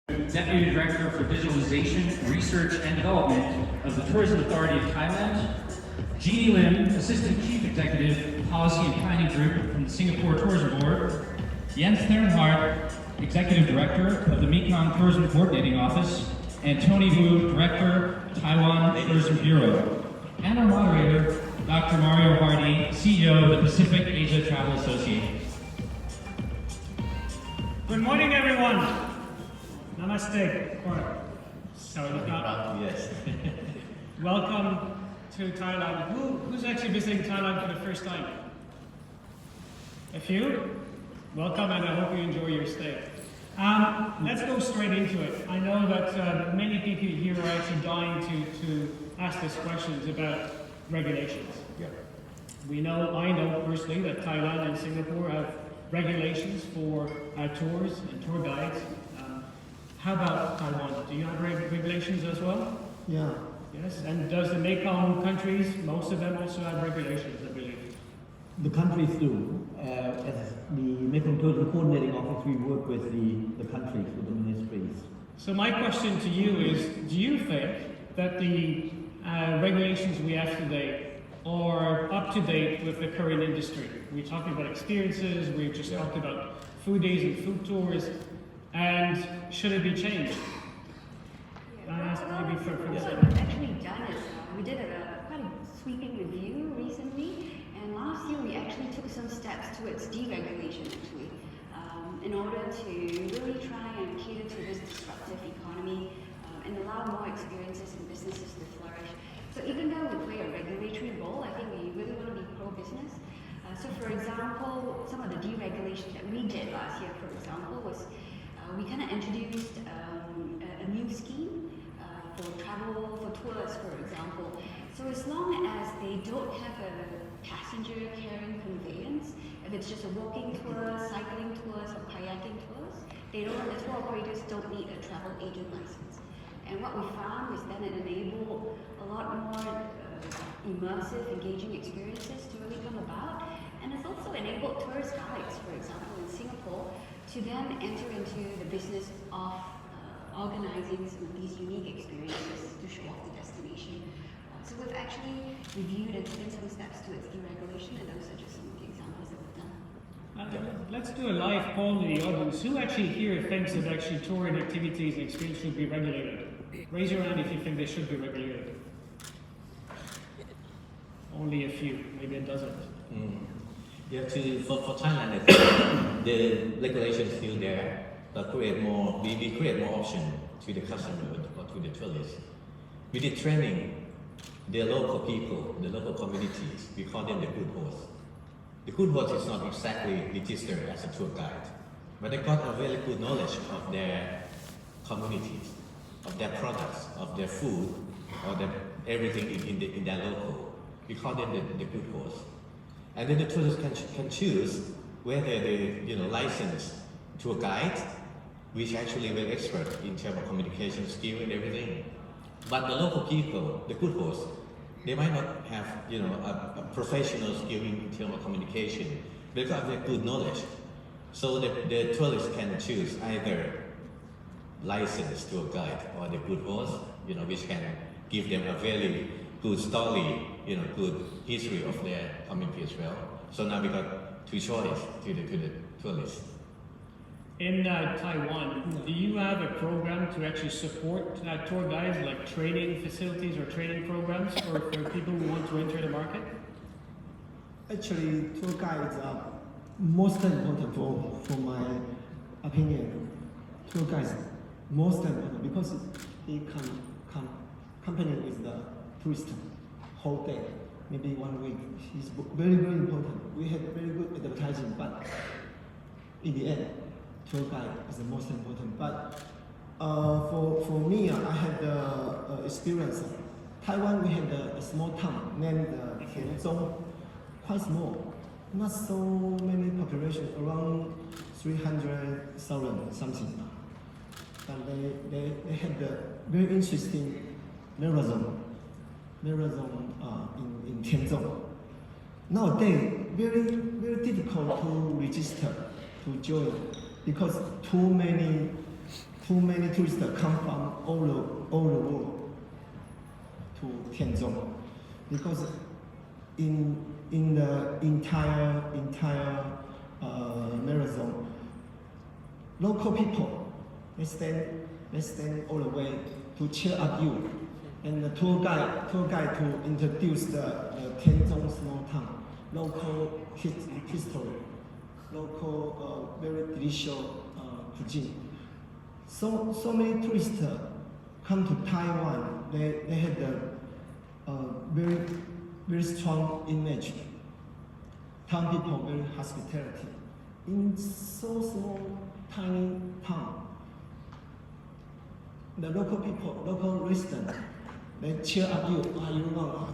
Deputy Director for Digitalization, Research and Development of the Tourism Authority of Thailand, Jeannie Lim, Assistant Chief Executive, Policy and Planning Group from the Singapore Tourism Board, Jens Thernhardt, Executive Director of the Mekong Tourism Coordinating Office, and Tony Wu, Director, Taiwan Tourism Bureau, and our moderator, Dr. Mario Hardy, CEO of the Pacific Asia Travel Association. Good morning, everyone. Namaste. Yes. Welcome to Thailand. Who's actually visiting Thailand for the first time? A few? Welcome, and I hope you enjoy your stay. Let's go straight into it. I know that many people here are actually dying to ask us questions about regulations. Yeah. I know personally that Thailand and Singapore have regulations for tours and tour guides. How about Taiwan? Do you have regulations as well? Yeah, Yes. And does the Mekong countries, most of them also have regulations, I believe? the countries do. As the Mekong Tourism Coordinating Office, we work with the countries, with the ministries. So my question to you is, do you think that the regulations we have today are up to date with the current industry? We're talking about experiences, we've just talked about food days and food tours, and should it be changed? I ask maybe for What we've actually done is we did quite a sweeping review recently, and last year we actually took some steps towards deregulation actually, in order to really try and cater to this disruptive economy and allow more experiences and businesses to flourish. So even though we play a regulatory role, I think we really want to be pro-business. So for example, some of the deregulation that we did last year, for example, was we kind of introduced a new scheme for travel, for tours, for example. So as long as they don't have a passenger carrying conveyance, if it's just a walking tour, cycling tours, or kayaking tours, the tour operators don't need a travel agent license. And what we found is that it enabled a lot more immersive, engaging experiences to really come about. And it's also enabled tourist guides, for example, in Singapore, to then enter into the business of organizing some of these unique experiences to show off the destination. So we've actually reviewed and taken some steps towards deregulation, and those are just some of the examples that we've done. Let's do a live poll in the audience. Who actually here thinks that actually touring activities and experiences should be regulated? Raise your hand if you think they should be regulated. Only a few, maybe a dozen. Yeah, for Thailand, I think the regulation is still there, but we create more option to the customer or to the tourists. We did training the local people, the local communities. We call them the good hosts. The good host is not exactly registered as a tour guide, but they got a very good knowledge of their communities, of their products, of their food, or everything in their local. We call them the good hosts. And then the tourists can choose whether they license tour guide, which actually very expert in terms of communication skill and everything. But the local people, the good hosts, they might not have a professional skill in terms of communication. They've got very good knowledge. So the tourists can choose either licensed tour guide or the good host, which can give them a very good story, good history of their community as well. So now we got two choices to the tourists. In Taiwan, do you have a program to actually support tour guides, like training facilities or training programs for people who want to enter the market? Actually, tour guides are most important for my opinion. Tour guides most important because they can accompany with the tourist whole day, maybe 1 week. It's very, very important. We have very good advertising, but in the end, tour guide is the most important. But for me, I had the experience. Taiwan, we had a small town named Tianzhong, quite small, not so many population, around 300,000 something. And they had a very interesting marathon in Tianzhong. Nowadays, very difficult to register, to join, because too many too many tourists come from all the world to Tianzhong, because in the entire marathon, local people they stand all the way to cheer up you, and the tour guide to introduce the Tianzhong small town, local history, local very delicious cuisine. So many tourists come to Taiwan. They had a very strong image. Town people very hospitality. In so small tiny town, the local people, local residents, they cheer up you.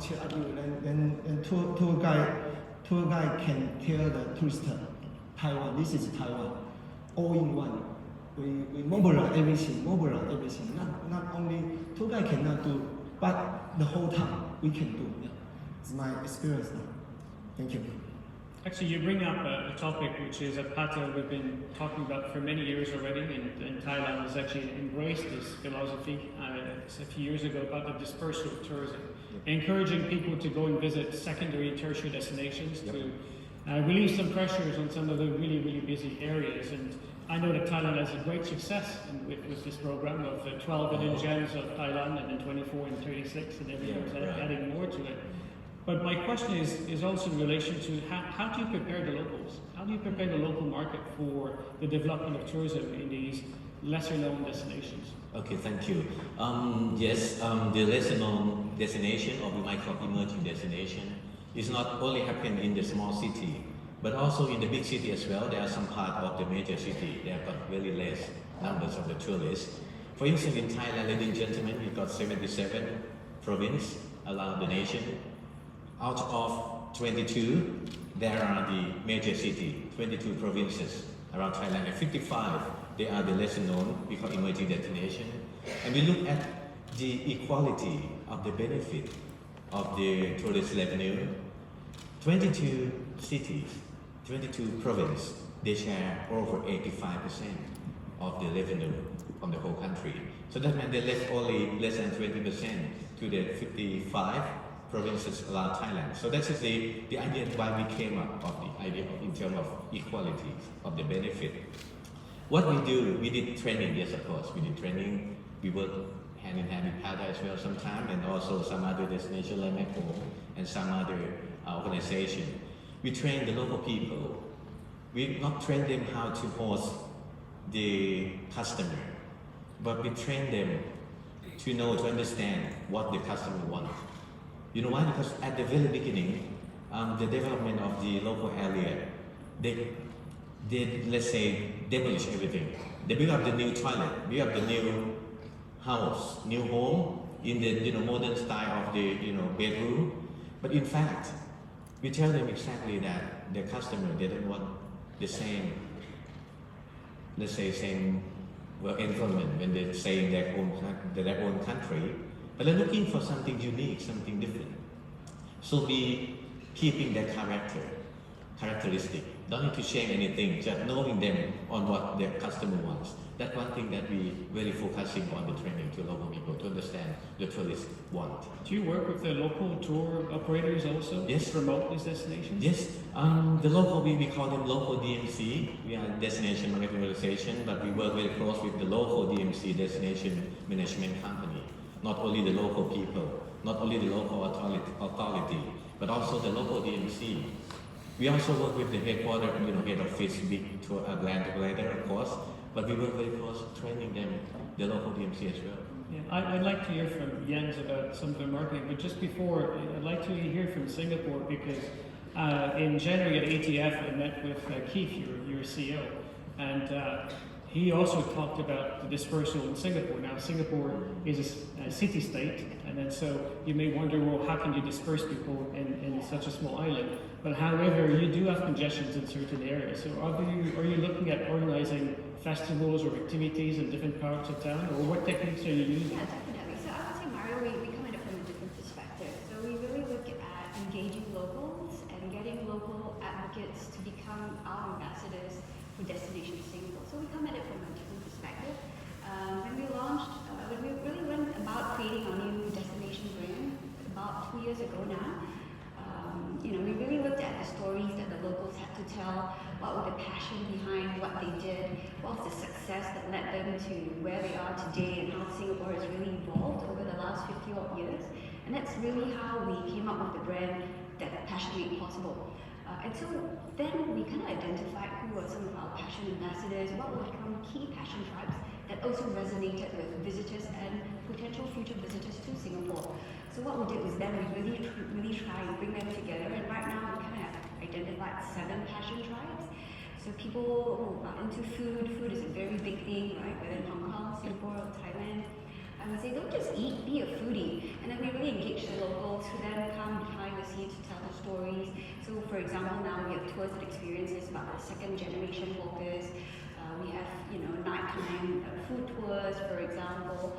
Cheer up you. And tour guide can tell the tourist, Taiwan. This is Taiwan, all in one. We mobilize everything. Not only tour guide cannot do, but the whole town we can do. Yeah. It's my experience now. Thank you. Actually, you bring up a topic which is a pattern we've been talking about for many years already, and Thailand has actually embraced this philosophy a few years ago about the dispersal of tourism, encouraging people to go and visit secondary and tertiary destinations to relieve some pressures on some of the really busy areas. And I know that Thailand has a great success with this program of 12 hidden gems of Thailand, and then 24 and 36, and every year adding more to it. But my question is also in relation to how do you prepare the locals? How do you prepare the local market for the development of tourism in these lesser known destinations? Okay, thank you. The lesser known destination, or we might call emerging destination, is not only happening in the small city, but also in the big city as well. There are some part of the major city, they have got very less numbers of the tourists. For instance, in Thailand, ladies and gentlemen, we've got 77 provinces around the nation. Out of 22, there are the major cities, 22 provinces around Thailand, and 55, they are the lesser known, we call emerging destination. And we look at the equality of the benefit of the tourist revenue. 22 cities, 22 provinces, they share over 85% of the revenue from the whole country. So that means they left only less than 20% to the 55 provinces around Thailand. So that is the idea why we came up of the idea of, in terms of equality of the benefit. What we do, we did training, yes of course, we did training. We work hand in hand with PADA as well sometimes, and also some other destination like Macau and some other organization. We train the local people. We not train them how to host the customer, but we train them to know, to understand what the customer wants. You know why? Because at the very beginning, the development of the local area, they let's say demolish everything. They build up the new toilet, build up the new house, new home in the modern style of the bedroom. But in fact, we tell them exactly that the customer, they don't want the same, let's say same environment when they stay in their own country, but they're looking for something unique, something different. So we keeping that characteristic. Don't need to change anything, just knowing them on what their customer wants. That's one thing that we very focusing on the training to local people to understand the tourists want. Do you work with the local tour operators also? Yes. To promote these destinations? Yes, the local, we call them local DMC. We are destination marketing organization, but we work very close with the local DMC, destination management company. Not only the local people, not only the local authority, but also the local DMC. We also work with the headquarters, head office, big tour, grand operator, of course, but we work very close training them, the local DMC as well. Yeah, I'd like to hear from Jens about some of the marketing, but just before, I'd like to hear from Singapore because in January at ATF I met with Keith, your CEO, and he also talked about the dispersal in Singapore. Now, Singapore is a city-state, and then so you may wonder, well, how can you disperse people in such a small island? But however, you do have congestions in certain areas. So are you looking at organizing festivals or activities in different parts of town, or what techniques are you using? Yeah, definitely. So I would say, Mario, we come at it from a different perspective. So we really look at engaging locals and getting local advocates to become our ambassadors for Destination Singapore. So we come at it from a different perspective. When we launched, when we really went about creating our new destination brand about 2 years ago now, we really looked at the stories that the locals had to tell, what was the passion behind what they did, what was the success that led them to where they are today, and how Singapore has really evolved over the last 50 odd years. And that's really how we came up with the brand that Passion made possible. And so then we kind of identified who were some of our passion ambassadors, what would become key passion tribes that also resonated with visitors and potential future visitors to Singapore. So what we did was then we really try and bring them together, and right now we kind of have identified 7 passion tribes. So people who are into food is a very big thing, right? Whether in Hong Kong, Singapore, or Thailand. I would say don't just eat, be a foodie. And then we really engage the locals who then come behind the scenes to tell the stories. So for example, now we have tours and experiences about the second generation hawkers. We have, nighttime food tours, for example.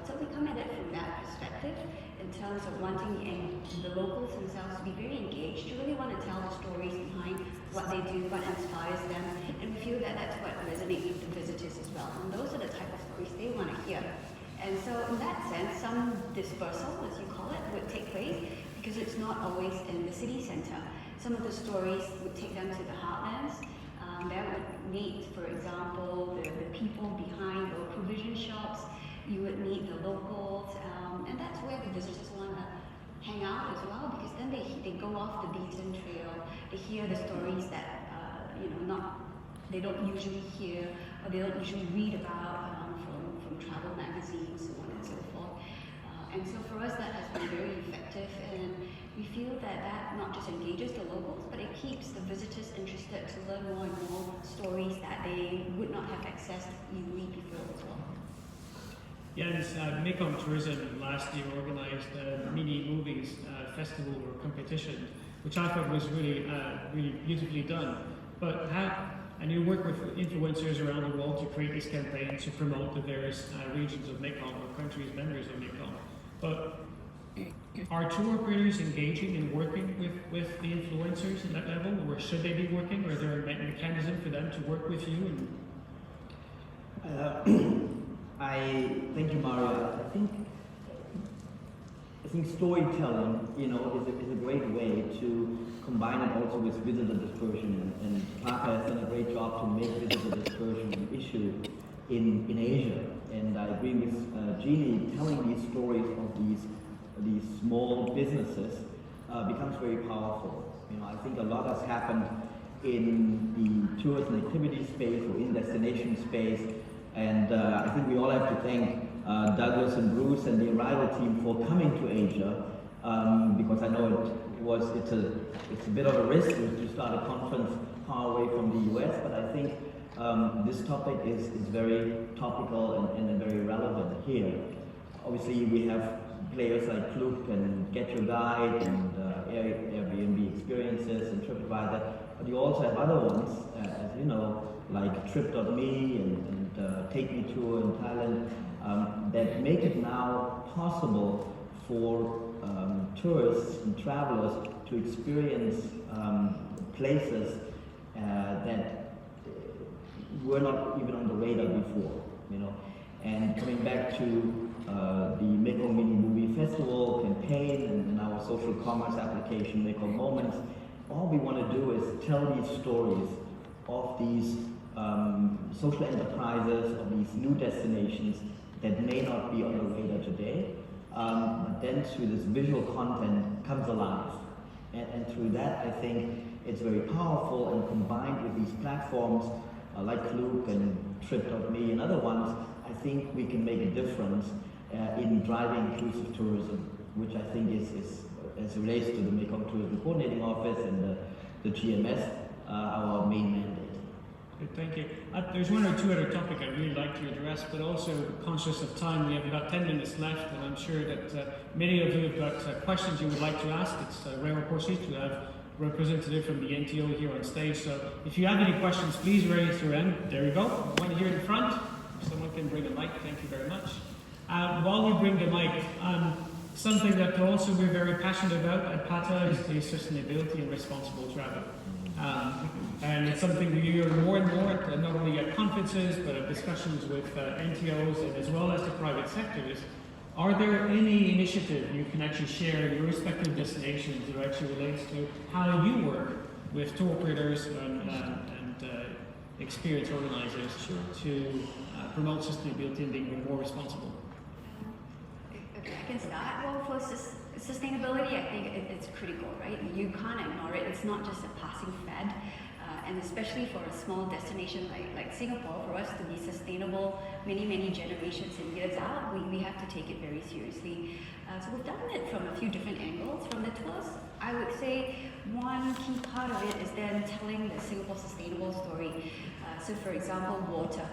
So we come at it from that perspective in terms of wanting the locals themselves to be very engaged, to really want to tell the stories behind what they do, what inspires them, and we feel that that's what resonates with the visitors as well. And those are the type of stories they want to hear. And so in that sense, some dispersal, as you call it, would take place because it's not always in the city centre. Some of the stories would take them to the heartlands. That would meet, for example, the people behind the provision shops. You would meet the locals, and that's where the visitors want to hang out as well, because then they go off the beaten trail. They hear the stories that they don't usually hear, or they don't usually read about from travel magazines, so on and so forth. And so for us, that has been very effective, and we feel that not just engages the locals, but it keeps the visitors interested to learn more and more stories that they would not have accessed easily before as well. Yeah, and Mekong Tourism last year organized a mini movies festival or competition, which I thought was really beautifully done. And you work with influencers around the world to create this campaign to promote the various regions of Mekong or countries members of Mekong. But are tour operators engaging and working with the influencers at that level, or should they be working? Or is there a mechanism for them to work with you? Thank you, Mario. I think storytelling, is a great way to combine it also with visitor dispersion. And Parker has done a great job to make visitor dispersion an issue in Asia. And I agree with Jeannie. Telling these stories of these small businesses becomes very powerful. I think a lot has happened in the tourist and activity space or in destination space. And I think we all have to thank Douglas and Bruce and the Arrival team for coming to Asia, because I know it's a bit of a risk to start a conference far away from the US, but I think this topic is very topical and very relevant here. Obviously, we have players like Klook and Get Your Guide and Airbnb Experiences and TripAdvisor, but you also have other ones, as you know, like Trip.me and Take Me Tour in Thailand, that make it now possible for tourists and travelers to experience places that were not even on the radar before, And coming back to the Mekong Mini Movie Festival campaign and our social commerce application, Mekong Moments, all we want to do is tell these stories of these social enterprises, of these new destinations that may not be on the radar today, but then through this visual content comes alive. And through that, I think it's very powerful, and combined with these platforms like Klook and Trip.me and other ones, I think we can make a difference in driving inclusive tourism, which I think is as it relates to the Mekong Tourism Coordinating Office and the GMS, our main mandate. Good, thank you. There's one or two other topics I'd really like to address, but also conscious of time, we have about 10 minutes left, and I'm sure that many of you have got questions you would like to ask. It's rare, of course, to have a representative from the NTO here on stage, so if you have any questions, please raise your hand. There you go. One here in front. If someone can bring a mic, thank you very much. While we bring the mic, something that also we're very passionate about at PATA is the sustainability and responsible travel. And it's something we hear more and more, not only at conferences, but at discussions with NTOs and as well as the private sectors. Are there any initiative you can actually share in your respective destinations that actually relates to how you work with tour operators and experience organizers to promote sustainability and being more responsible? Okay, I can start. Well, for sustainability, I think it's critical, right? You can't ignore it. It's not just a passing fad. And especially for a small destination like Singapore, for us to be sustainable many generations and years out, we have to take it very seriously. So we've done it from a few different angles. From the tours, I would say one key part of it is then telling the Singapore sustainable story. So for example, water.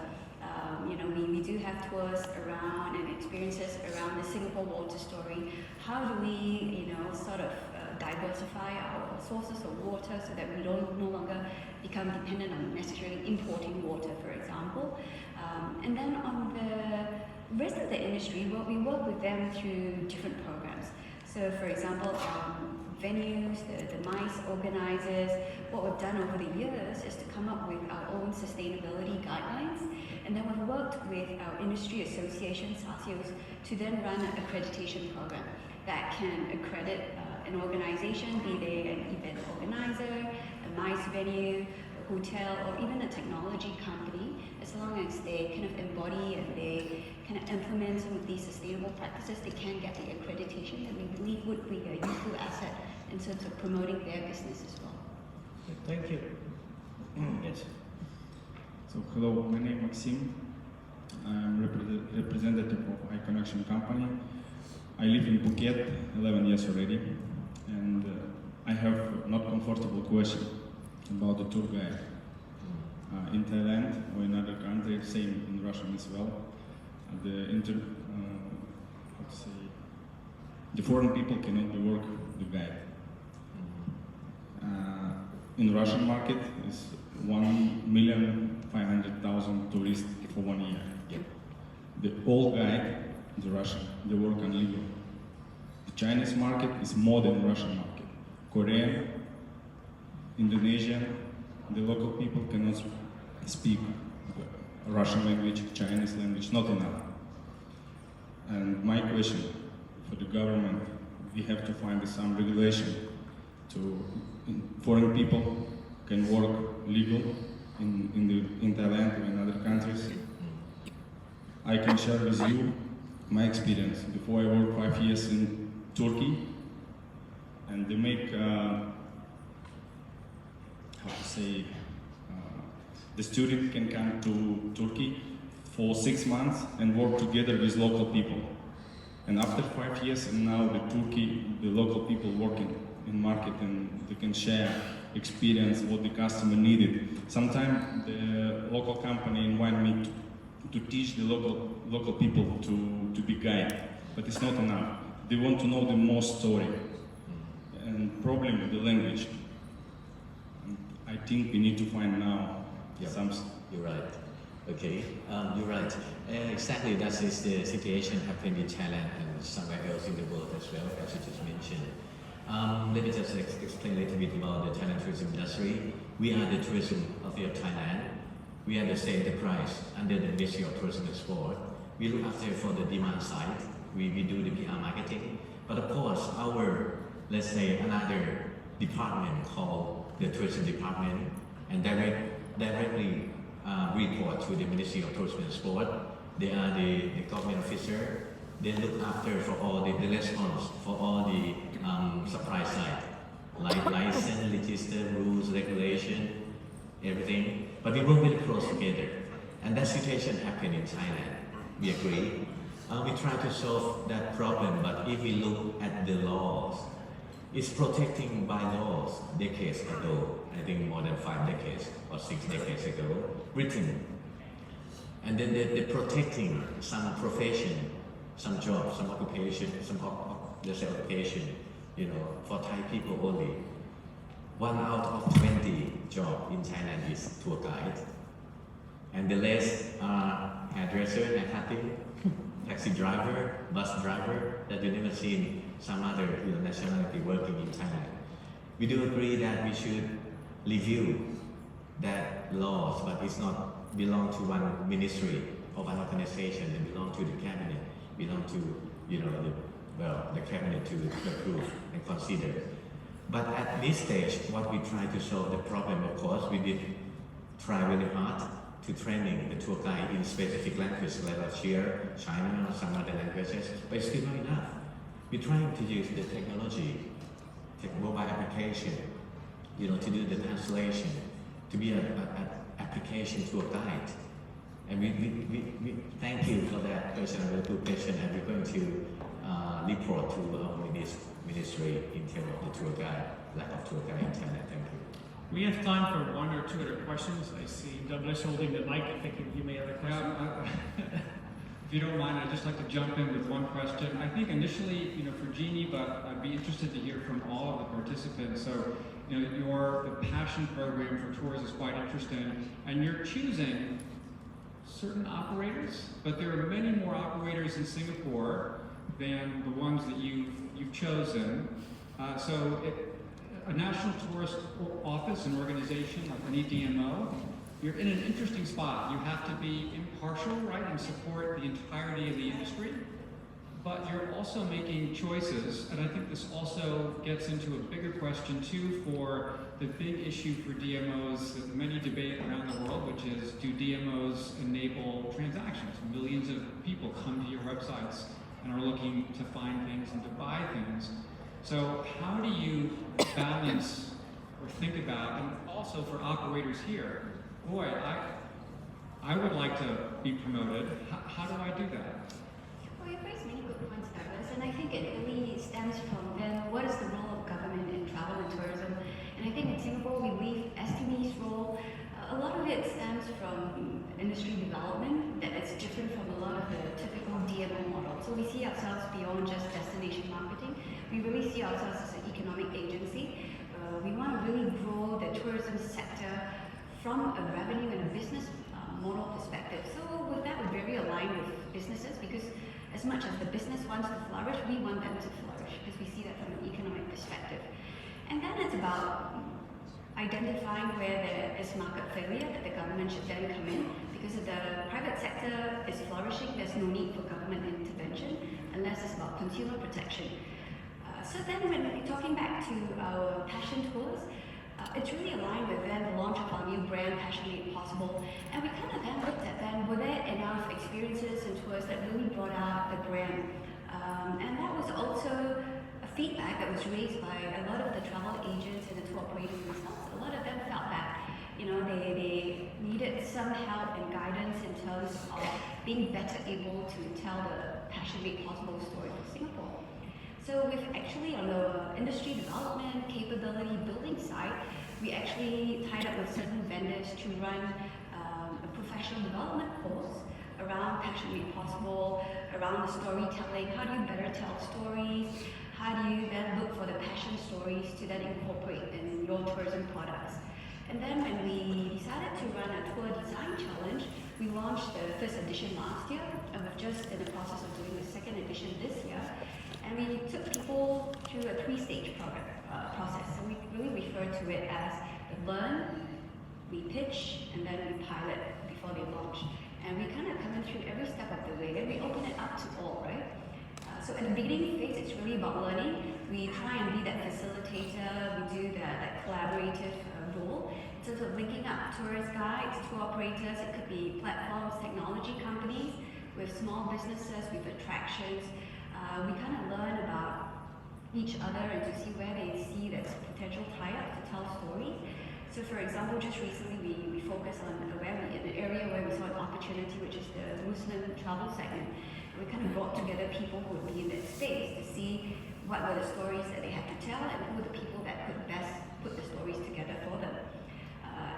We do have tours around and experiences around the Singapore water story. How do we, sort of diversify our sources of water so that we no longer become dependent on necessarily importing water, for example. And then on the rest of the industry, we work with them through different programs. So for example, venues, the MICE organizers, what we've done over the years is to come up with our own sustainability guidelines. And then we've worked with our industry associations, SACIOs, to then run an accreditation program that can accredit an organization, be they an event organizer, a MICE venue, a hotel, or even a technology company, as long as they kind of embody and they kind of implement some of these sustainable practices, they can get the accreditation that we believe would be a useful asset in terms of promoting their business as well. Thank you. Yes. So hello, my name is Maxim. I'm representative of iConnection company. I live in Phuket 11 years already, and I have not comfortable question about the tour guide. In Thailand or in other countries, same in Russian as well. The foreign people cannot work the guide. In Russian market is 1,500,000 tourists for 1 year. Yep. The old guide, the Russian, they work on legal. The Chinese market is more than Russian market. Korean, Indonesian, the local people cannot speak Russian language, Chinese language, not enough. And my question for the government, we have to find some regulation to foreign people can work legal in Thailand or in other countries. I can share with you my experience. Before I worked 5 years in Turkey, and they make, the student can come to Turkey for 6 months and work together with local people. And after 5 years, and now the local people working in market, and they can share experience what the customer needed. Sometimes the local company invite me to teach the local people to be guide, but it's not enough. They want to know the more story, and problem with the language. And I think we need to find now some. You're right. Okay, you're right. Exactly, that is the situation happening in Thailand and somewhere else in the world as well, as you just mentioned. Let me just explain a little bit about the Thailand tourism industry. We are the tourism authority of Thailand. We are the same enterprise under the Ministry of Tourism and Sport. We look after for the demand side. We do the PR marketing. But of course, our, let's say, another department called the tourism department, and directly report to the Ministry of Tourism and Sport. They are the government officer. They look after for all the response for all the supply side, like license, register, rules, regulation, everything. But we work very close together. And that situation happened in Thailand. We agree. We try to solve that problem, but if we look at the laws, it's protecting by laws decades ago, I think more than 5 decades or 6 decades ago, written. And then they're protecting some profession, some job, some occupation, let's say occupation, for Thai people only. 1 out of 20 jobs in Thailand is tour guide. And the rest are hairdresser, hair cutting, taxi driver, bus driver, that you never seen some other nationality working in Thailand. We do agree that we should review that laws, but it's not belong to one ministry or one organization. They belong to the cabinet, belong to the cabinet to approve and consider. But at this stage, what we try to solve the problem, of course, we did try really hard to training the tour guide in specific languages like Russia, China, or some other languages, but it's still not enough. We're trying to use the technology, mobile application, to do the translation, to be an application tour guide. And we thank you for that question, very good question, and we're going to report to our ministry in terms of the tour guide, lack of tour guide in Thailand. Thank you. We have time for one or two other questions. I see Douglas holding the mic. I think you may have a question. If you don't mind, I'd just like to jump in with one question. I think initially, for Jeannie, but I'd be interested to hear from all of the participants. So, the passion program for tours is quite interesting, and you're choosing certain operators, but there are many more operators in Singapore than the ones that you've chosen. A national tourist office, an organization like an EDMO, you're in an interesting spot. You have to be impartial, right, and support the entirety of the industry, but you're also making choices, and I think this also gets into a bigger question too for the big issue for DMOs that many debate around the world, which is, do DMOs enable transactions? Millions of people come to your websites and are looking to find things and to buy things. So how do you balance or think about, and also for operators here, boy, I would like to be promoted. How do I do that? Well, you raised many good points, Douglas, and I think it really stems from then what is the role of government in travel and tourism? And I think in Singapore we believe SME's role, a lot of it stems from industry development, that it's different from a lot of the typical DMO model. So we see ourselves beyond just destination marketing. We really see ourselves as an economic agency. We want to really grow the tourism sector from a revenue and a business model perspective. So with that, we're very aligned with businesses, because as much as the business wants to flourish, we want them to flourish, because we see that from an economic perspective. And then it's about identifying where there is market failure that the government should then come in, because if the private sector is flourishing, there's no need for government intervention unless it's about consumer protection. So then when we're talking back to our passion tours, it's really aligned with then the launch of our new brand, Passion Made Possible. And we kind of then looked at then, were there enough experiences and tours that really brought out the brand? And that was also a feedback that was raised by a lot of the travel agents and the tour operators themselves. A lot of them felt that, they needed some help and guidance in terms of being better able to tell the Passion Made Possible story for Singapore. So we've actually, on the industry development, capability building side, we actually tied up with certain vendors to run a professional development course around Passion Made Possible, around the storytelling. How do you better tell stories? How do you then look for the passion stories to then incorporate in your tourism products? And then when we decided to run a tour design challenge, we launched the first edition last year, and we're just in the process of doing the second edition this year. And we took people through a 3-stage process. So we really refer to it as the learn, we pitch, and then we pilot before they launch. And we kind of come in through every step of the way. Then we open it up to all, right? So at the beginning phase, it's really about learning. We try and be that facilitator. We do that collaborative role in terms of linking up tourist guides, tour operators. It could be platforms, technology companies, with small businesses, with attractions. We kind of learn about each other and to see where they see there's potential tie-up to tell stories. So for example, just recently we focused on an area where we saw an opportunity, which is the Muslim travel segment. And we kind of brought together people who would be in that space to see what were the stories that they had to tell and who were the people that could best put the stories together for them.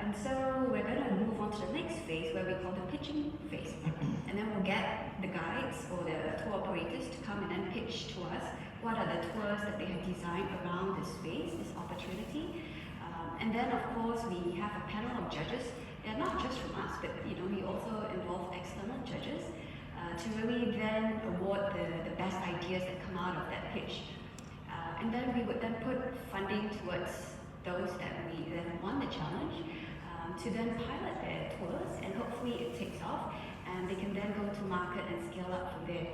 And so we're going to move on to the next phase where we call the pitching phase. And then we'll get the guides or the tour operators to come and then pitch to us what are the tours that they have designed around this space, this opportunity. And then of course we have a panel of judges. They're not just from us, but we also involve external judges to really then award the best ideas that come out of that pitch. And then we would then put funding towards those that won the challenge to then pilot their tours, and hopefully it takes off and they can then go to market and scale up from there.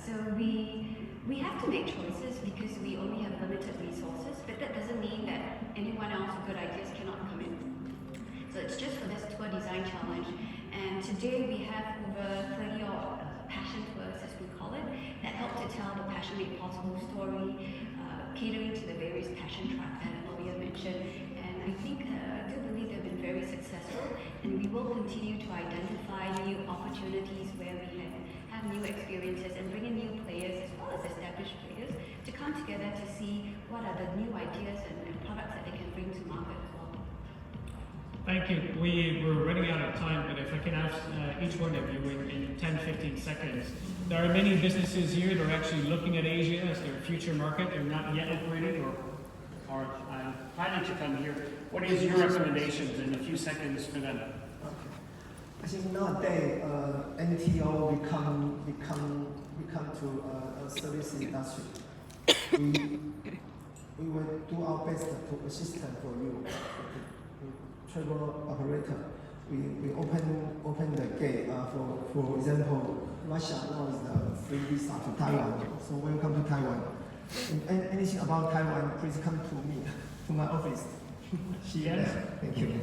So we have to make choices because we only have limited resources, but that doesn't mean that anyone else with good ideas cannot come in. So it's just for this tour design challenge, and today we have over 30 odd passion tours, as we call it, that help to tell the Passion Made Possible story, catering to the various passion tracks that Maria mentioned. And I think, I do believe they've been very successful, and we will continue to identify new opportunities where we can have new experiences and bring in new players as well as established players to come together to see what are the new ideas and products that they can bring to market as well. Thank you. We're running out of time, but if I can ask each one of you in 10-15 seconds. There are many businesses here that are actually looking at Asia as their future market. They're not yet operating or planning to come here. What is your recommendations in a few seconds for them? I think nowadays NTO become to a service industry. We will do our best to assist for you. Travel operator, we open the gate. For example, Russia now is the free visa to Taiwan. So welcome to Taiwan. And anything about Taiwan, please come to me, to my office. Yes. Thank you.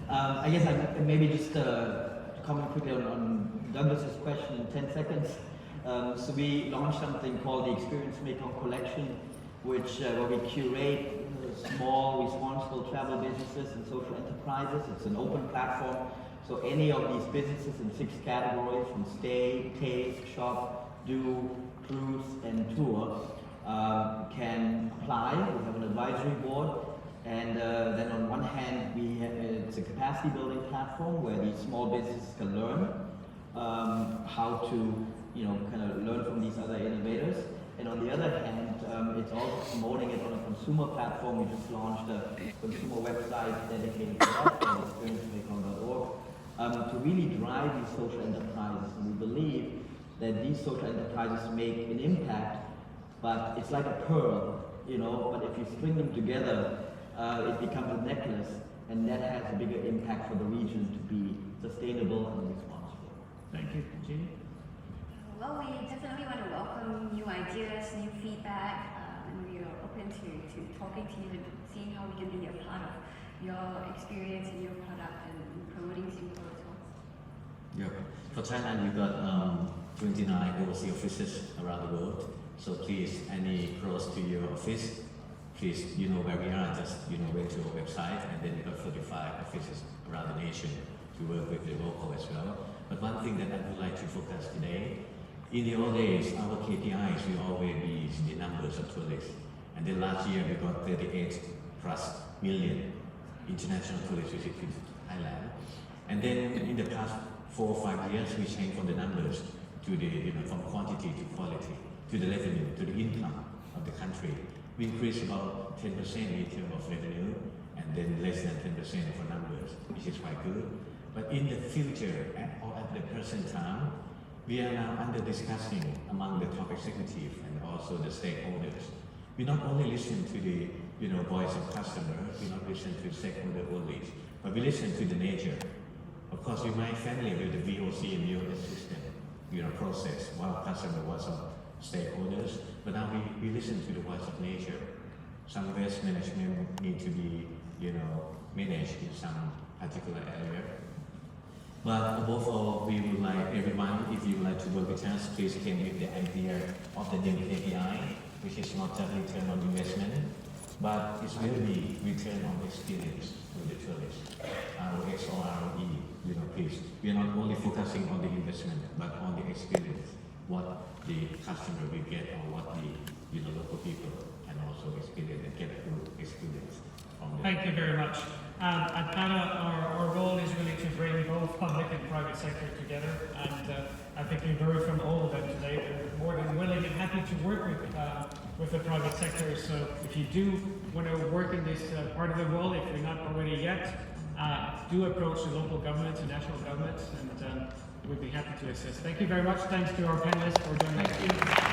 I guess I maybe just comment quickly on Douglas's question in 10 seconds. So we launched something called the Experience Mekong Collection, which where we curate small, responsible travel businesses and social enterprises. It's an open platform, so any of these businesses in 6 categories, from stay, taste, shop, do, cruise, and tour, can apply. We have an advisory board, and then on one hand, it's a capacity building platform where these small businesses can learn how to, kind of learn from these other innovators. And on the other hand, it's also promoting it on a consumer platform. We just launched a consumer website dedicated to that, experiencemakong.org, to really drive these social enterprises. And we believe that these social enterprises make an impact, but it's like a pearl, but if you string them together, it becomes a necklace, and that has a bigger impact for the region to be sustainable and responsible. Thank you. Jeannie? Well, we definitely want to welcome new ideas, new feedback, and we are open to talking to you and seeing how we can be a part of your experience and your product and promoting Singapore as well. Yeah. For Thailand, we've got 29 overseas offices around the world. So please, any close to your office, please, you know where we are, just, went to our website, and then we've got 35 offices around the nation to work with the local as well. But one thing that I would like to focus today, in the old days, our KPIs will always be the numbers of tourists. And then last year, we got 38+ million international tourists visiting Thailand. And then in the past 4 or 5 years, we changed from the numbers to the, from quantity to quality, to the revenue, to the income of the country. We increased about 10% in terms of revenue, and then less than 10% of our numbers, which is quite good. But in the future, or at the present time, we are now under discussing among the top executive and also the stakeholders. We not only listen to the voice of customer, we not listen to stakeholder only, but we listen to the nature. Of course, you might familiar with the VOC and VOS system, process, while customer was of stakeholders, but now we listen to the voice of nature. Some waste management need to be, managed in some particular area. But above all, we would like everyone, if you would like to work with us, please came with the idea of the new KPI, which is not just return on investment, but it will be return on experience to the tourists. ROX or ROE, please. We are not only focusing on the investment, but on the experience, what the customer will get or what the local people can also experience and get a good experience from them. Thank you very much. At PANA, our role is really to bring both public and private sector together, and I think you've heard from all of them today. They're more than willing and happy to work with the private sector. So if you do want to work in this part of the world, if you're not already yet, do approach the local governments and national governments, and we'd be happy to assist. Thank you very much. Thanks to our panelists for joining us.